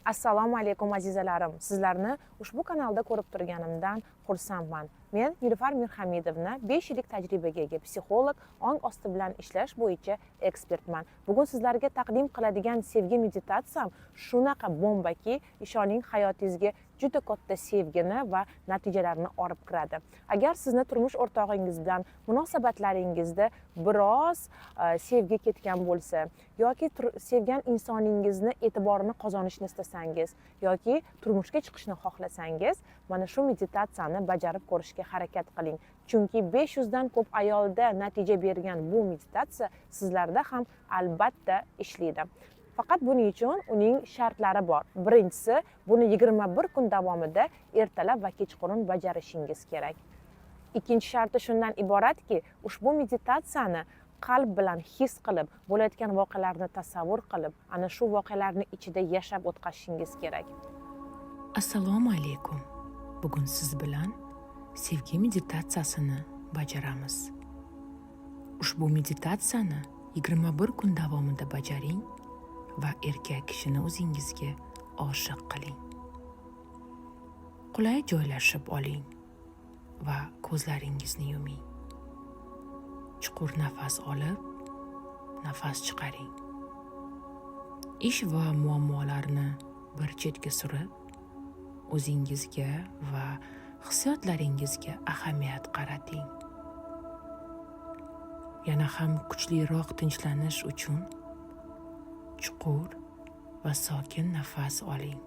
Assalomu alaykum azizalarim. Sizlarni ushbu kanalda ko'rib turganimdan xursandman. Men Nilufar Mirhamidovna 5 yillik tajribaga ega psixolog, ong osti bilan ishlash bo'yicha ekspertman. Bugun sizlarga taqdim qiladigan sevgi meditatsiyam shunaqa bombaki, ishoning hayotingizga juda katta sevgini va natijalarni olib kiradi. Agar sizni turmush o'rtog'ingiz bilan munosabatlaringizda biroz sevgi ketgan bo'lsa yoki sevgan insoningizni e'tiborini qozonishni istasangiz yoki turmushga chiqishni xohlasangiz, mana shu meditatsiyani bajarib ko'rishga harakat qiling. Chunki 500 dan ko'p ayolda natija bergan bu meditatsiya sizlarda ham albatta ishlaydi. Faqat buning uchun uning shartlari bor. Birinchisi, buni 21 kun davomida ertalab va kechqurun bajarishingiz kerak. Ikkinchi sharti shundan iboratki, ushbu meditatsiyani qalb bilan his qilib, bo'layotgan voqealarni tasavvur qilib, ana shu voqealarni ichida yashab o'tkazishingiz kerak. Assalomu alaykum. Bugun siz bilan sevgi meditatsiyasini bajaramiz. Ushbu meditatsiyani 21 kun davomida bajaring va erkak kishini o'zingizga oshiq qiling. Qulay joylashib oling va ko'zlaringizni yuming. Chuqur nafas olib, nafas chiqaring. Ish va muammolarni bir chetga surib, o'zingizga va hissiyotlaringizga ahamiyat qarating. Yana ham kuchliroq tinchlanish uchun chuqur va sokin nafas oling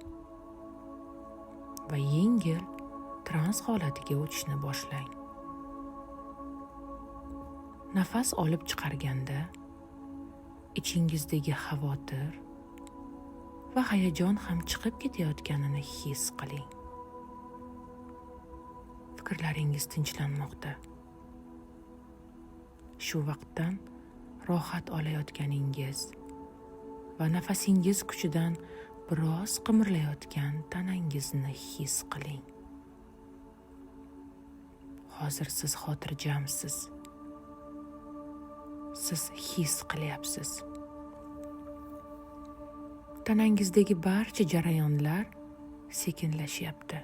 va yengil trans holatiga o'tishni boshlang. Nafas olib chiqarganda ichingizdagi xavotir va hayajon ham chiqib ketayotganini his qiling. Fikrlaringiz tinchlanmoqda. Shu vaqtdan rohat olayotganingiz va nafasingiz kuchidan biroz qimirlayotgan tanangizni his qiling. Hozir siz xotirjamsiz. Siz his qilyapsiz. Tanangizdagi barcha jarayonlar sekinlashyapti.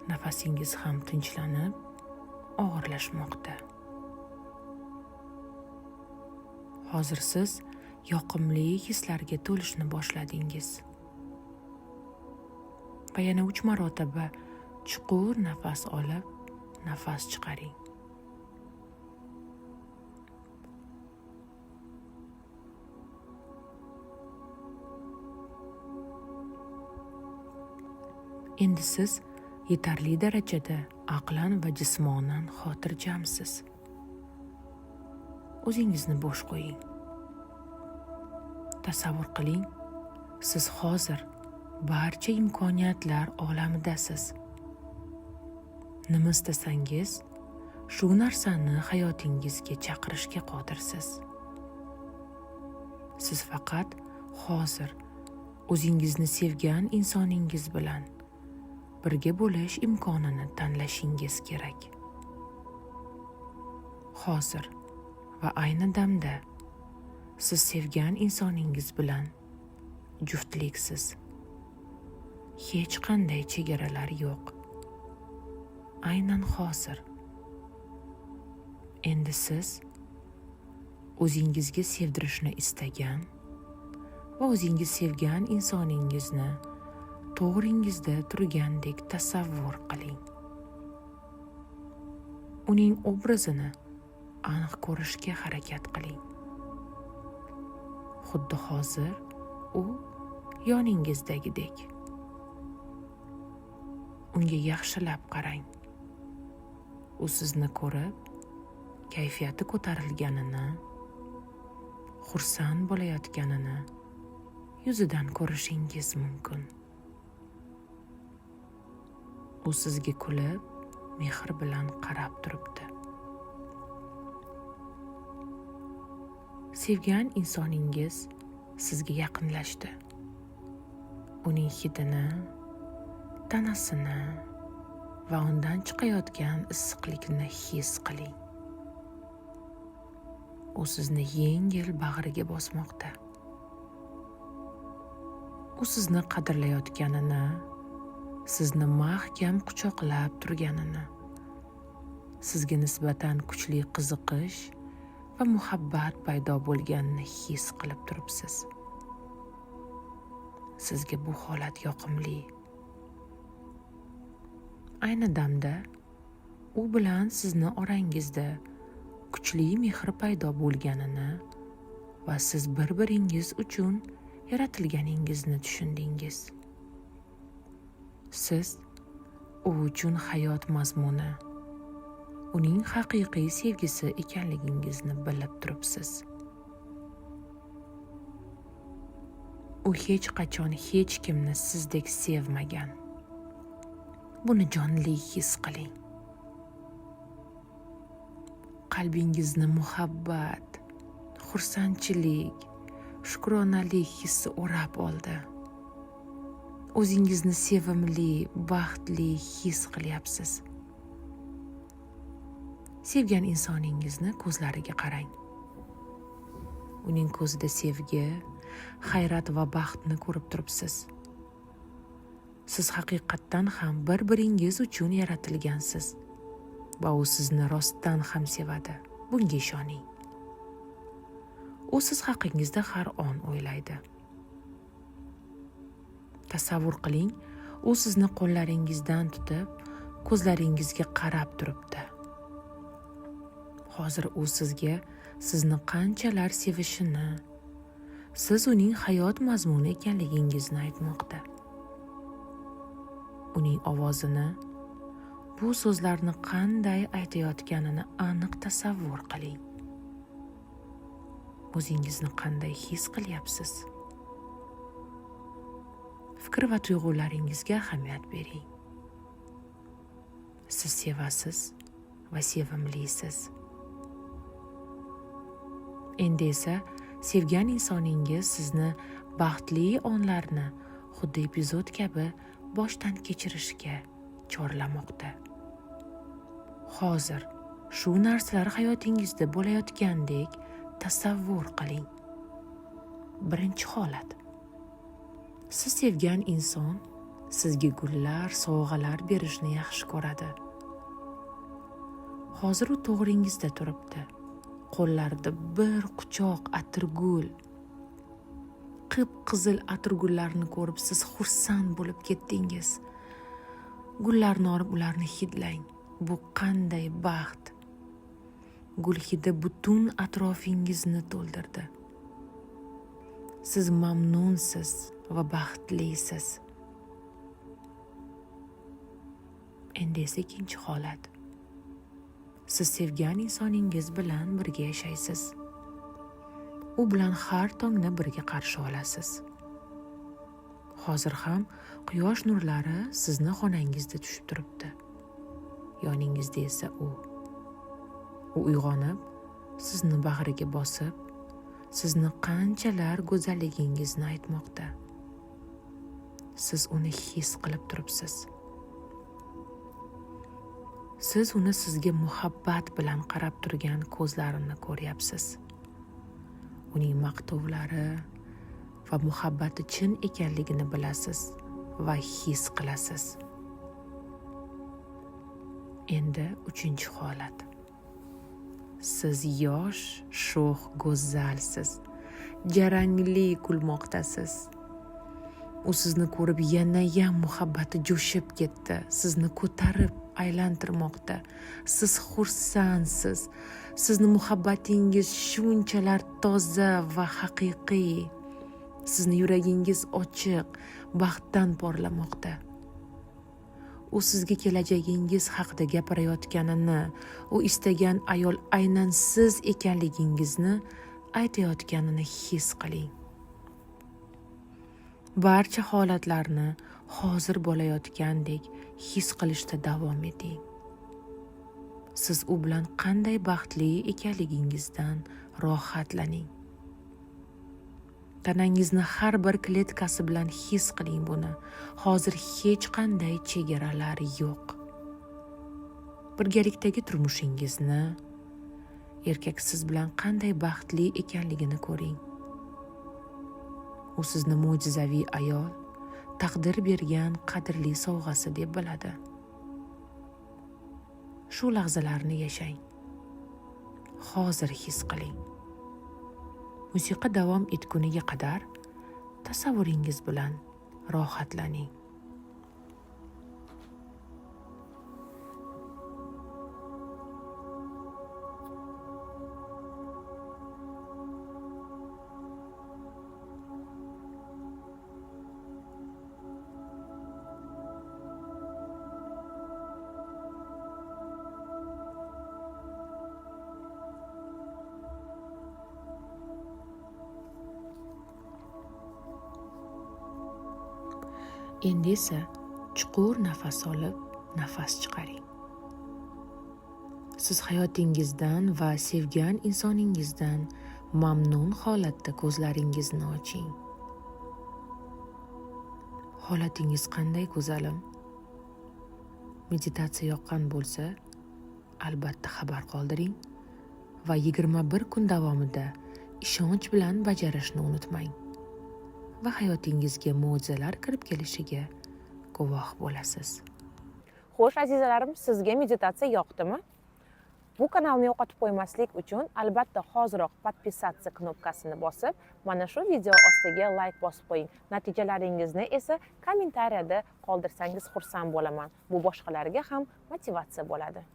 Nafasingiz ham tinchlanib, og'irlashmoqda. Hozir siz yoqimli hislarga to'lishni boshladingiz. Va yana 3 marotaba chuqur nafas olib, nafas chiqaring. Endi siz yetarli darajada aqlan va jismonan xotirjamsiz. O'zingizni bo'sh qo'ying. Tasavvur qiling, siz hozir barcha imkoniyatlar olamidasiz. Nima istasangiz, shu narsani hayotingizga chaqirishga qodirsiz. Siz faqat hozir o'zingizni sevgan insoningiz bilan birga bo'lish imkonini tanlashingiz kerak. Hozir va ayni damda siz sevgan insoningiz bilan juftliksiz. Hech qanday chegaralar yo'q. Aynan hozir. Endi siz o'zingizga sevdirishni istagan va o'zingiz sevgan insoningizni to'g'ringizda turgandek tasavvur qiling. Uning obrazini aniq ko'rishga harakat qiling. Xuddi hozir u yoningizdagidek. Unga yaxshilab qarang. U sizni ko'rib, kayfiyati ko'tarilganini, xursand bo'layotganini yuzidan ko'rishingiz mumkin. U sizga kulib, mehr bilan qarab turibdi. Sevgan insoningiz sizga yaqinlashdi. Uning hidini, tanasini va undan chiqayotgan issiqlikni his qiling. U sizni yengil bag'riga bosmoqda. u sizni qadrlayotganini, sizni mahkam quchoqlab turganini, sizga nisbatan kuchli qiziqish va muhabbat paydo bo'lganini his qilib turibsiz. Sizga bu holat yoqimli. Ayni damda u bilan sizni orangizda kuchli mehr paydo bo'lganini va siz bir-biringiz uchun yaratilganingizni tushundingiz. Siz u uchun hayot mazmuni, uning haqiqiy sevgisi ekanligingizni bilib turibsiz. U hech qachon hech kimni sizdek sevmagan. Buni jonli his qiling. Qalbingizni muhabbat, xursandchilik, shukronalik hissi o'rab oldi. O'zingizni sevimli, baxtli his qilyapsiz. Sevgan insoningizni ko'zlariga qarang. Uning ko'zida sevgi, hayrat va baxtni ko'rib turibsiz. Siz haqiqatdan ham bir-biringiz uchun yaratilgansiz va u sizni rostdan ham sevadi. Bunga ishoning. U siz haqingizda har on o'ylaydi. Tasavvur qiling, u sizni qo'llaringizdan tutib, ko'zlaringizga qarab turibdi. Hozir u sizga sizni qanchalar sevishini, siz uning hayot mazmuni ekanligingizni aytmoqda. Uning ovozini, bu so'zlarni qanday aytayotganini aniq tasavvur qiling. O'zingizni qanday his qilyapsiz? Fikr va tuyg'ularingizga ahamiyat bering. Siz sevasiz va sevimlisiz. Endi esa sevgan insoningiz sizni baxtli onlarni xuddi epizod kabi boshdan kechirishga chorlamoqda. Hozir shu narsalar hayotingizda bo'layotgandek tasavvur qiling. Birinchi holat. Siz sevgan inson sizga gullar, sovg'alar berishni yaxshi ko'radi. Hozir u to'g'ringizda turibdi. Qo'llarida bir quchoq atirgul. Qip-qizil atirgullarni ko'rib siz xursand bo'lib ketdingiz. Gullarni olib ularni hidlang. Bu qanday baxt. Gul hidi butun atrofingizni to'ldirdi. Siz mamnunsiz va baxtlisiz. Endi esa ikkinchi holat. Siz sevgan insoningiz bilan birga yashaysiz. U bilan har tongni birga qarshi olasiz. Hozir ham quyosh nurlari sizni xonangizda tushib turibdi. Yoningizda esa u. U uyg'onib, sizni bag'riga bosib, sizni qanchalar go'zalligingizni aytmoqda. Siz uni his qilib turibsiz. Siz uni sizga muhabbat bilan qarab turgan ko'zlarini ko'ryapsiz. Uning maqtovlari va muhabbati chin ekanligini bilasiz va his qilasiz. Endi uchinchi holat. Siz yosh, sho'x, go'zalsiz. Jarangli kulmoqdasiz. U sizni ko'rib yana muhabbati jo'shib ketdi. Sizni ko'tarib aylantirmoqda. Siz xursandsiz. Sizni muhabbatingiz shunchalar toza va haqiqiy. Sizni yuragingiz ochiq, baxtdan porlamoqda. U sizga kelajagingiz haqida gapirayotganini, u istagan ayol aynan siz ekanligingizni aytayotganini his qiling. Barcha holatlarni hozir bo'layotgandek his qilishda davom eting. Siz u bilan qanday baxtli ekanligingizdan rohatlaning. Tanangizni har bir kletkasi bilan his qiling buni. Hozir hech qanday chegaralar yo'q. Birgalikdagi turmushingizni, erkak siz bilan qanday baxtli ekanligini ko'ring. U sizni mo'jizaviy ayol, taqdir bergan qadrli sovg'asi deb biladi. Shu lahzalarni yashang. Hozir his qiling. Musiqa davom etguniga qadar tasavvuringiz bilan rohatlaning. Endi esa chuqur nafas olib, nafas chiqaring. Siz hayotingizdan va sevgan insoningizdan mamnun holatda ko'zlaringizni oching. Holatingiz qanday go'zalim? Meditatsiya yoqqan bo'lsa, albatta xabar qoldiring va 21 kun davomida ishonch bilan bajarishni unutmang. Va hayotingizga mo'jizalar kirib kelishiga guvoh bo'lasiz. Xo'sh, azizalarim, sizga meditatsiya yoqdimi? Bu kanalni yo'qotib qo'ymaslik uchun albatta hoziroq podpisatsiya knopkasini bosib, mana shu video ostiga like bosib qo'ying. Natijalaringizni esa kommentariyada qoldirsangiz xursand bo'laman. Bu boshqalarga ham motivatsiya bo'ladi.